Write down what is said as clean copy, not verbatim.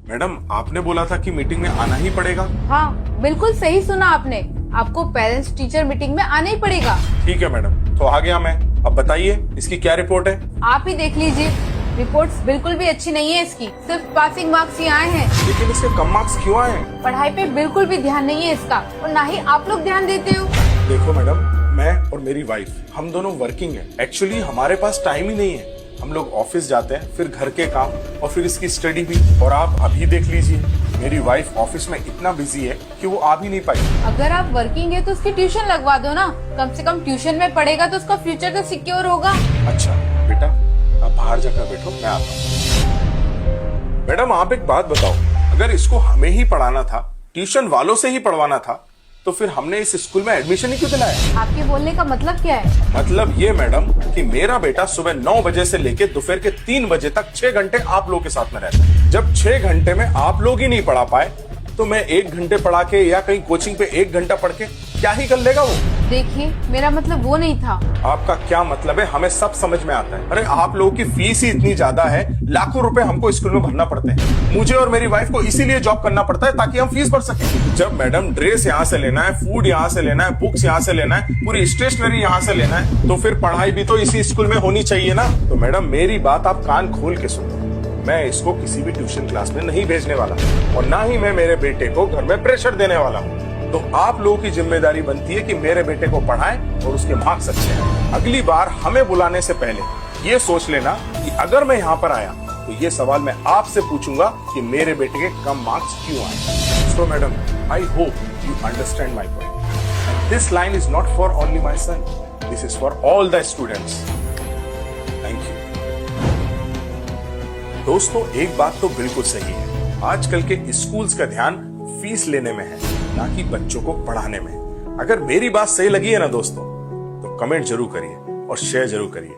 Madam आपने बोला था कि मीटिंग में आना ही पड़ेगा। हाँ बिल्कुल सही सुना आपने, आपको पेरेंट्स टीचर मीटिंग में आना ही पड़ेगा। ठीक है मैडम, तो आ गया मैं। अब बताइए इसकी क्या रिपोर्ट है? आप ही देख लीजिए, रिपोर्ट्स बिल्कुल भी अच्छी नहीं है इसकी, सिर्फ पासिंग मार्क्स ही आए हैं। लेकिन इसके कम मार्क्स क्यों आए हैं? पढ़ाई पे बिल्कुल भी ध्यान नहीं है इसका, और ना ही आप लोग ध्यान देते हो। देखो मैडम, मैं और मेरी वाइफ हम दोनों वर्किंग हैं। एक्चुअली हमारे पास टाइम ही नहीं है। हम लोग ऑफिस जाते हैं, फिर घर के काम और फिर इसकी स्टडी भी। और आप अभी देख लीजिए, मेरी वाइफ ऑफिस में इतना बिजी है कि वो आ भी नहीं पाई। अगर आप वर्किंग है तो उसकी ट्यूशन लगवा दो ना, कम से कम ट्यूशन में पढ़ेगा तो उसका फ्यूचर तो सिक्योर होगा। अच्छा बेटा, आप बाहर जाकर बैठो, मैं आता हूँ। मैडम आप एक बात बताओ, अगर इसको हमें ही पढ़ाना था, ट्यूशन वालों से ही पढ़वाना था, तो फिर हमने इस स्कूल में एडमिशन ही क्यों दिलाया? आपके बोलने का मतलब क्या है? मतलब ये मैडम कि मेरा बेटा सुबह 9 बजे से लेके दोपहर के 3 बजे तक 6 घंटे आप लोग के साथ में रहता है। जब 6 घंटे में आप लोग ही नहीं पढ़ा पाए, तो मैं 1 घंटे पढ़ा के या कहीं कोचिंग पे 1 घंटा पढ़ के क्या ही कर लेगा वो? देखिए मेरा मतलब वो नहीं था। आपका क्या मतलब है हमें सब समझ में आता है। अरे आप लोगों की फीस ही इतनी ज्यादा है, लाखों रुपए हमको स्कूल में भरना पड़ते हैं। मुझे और मेरी वाइफ को इसीलिए जॉब करना पड़ता है ताकि हम फीस भर सकें। जब मैडम ड्रेस यहाँ से लेना है, फूड यहाँ से लेना है, बुक्स यहाँ से लेना है, पूरी स्टेशनरी यहाँ से लेना है, तो फिर पढ़ाई भी तो इसी स्कूल में होनी चाहिए ना। तो मैडम मेरी बात आप कान खोल के सुनो, मैं इसको किसी भी ट्यूशन क्लास में नहीं भेजने वाला और ना ही मैं मेरे बेटे को घर में प्रेशर देने वाला हूँ। तो आप लोगों की जिम्मेदारी बनती है कि मेरे बेटे को पढ़ाएं और उसके मार्क्स अच्छे आए। अगली बार हमें बुलाने से पहले ये सोच लेना कि अगर मैं यहाँ पर आया तो ये सवाल मैं आपसे पूछूंगा कि मेरे बेटे के कम मार्क्स क्यों आए। So madam, I hope you understand my point. This line is not for only my son, this is for all the students. Thank you. दोस्तों एक बात तो बिल्कुल सही है, आजकल के स्कूल्स का ध्यान फीस लेने में है, ना कि बच्चों को पढ़ाने में। अगर मेरी बात सही लगी है ना दोस्तों, तो कमेंट जरूर करिए और शेयर जरूर करिए।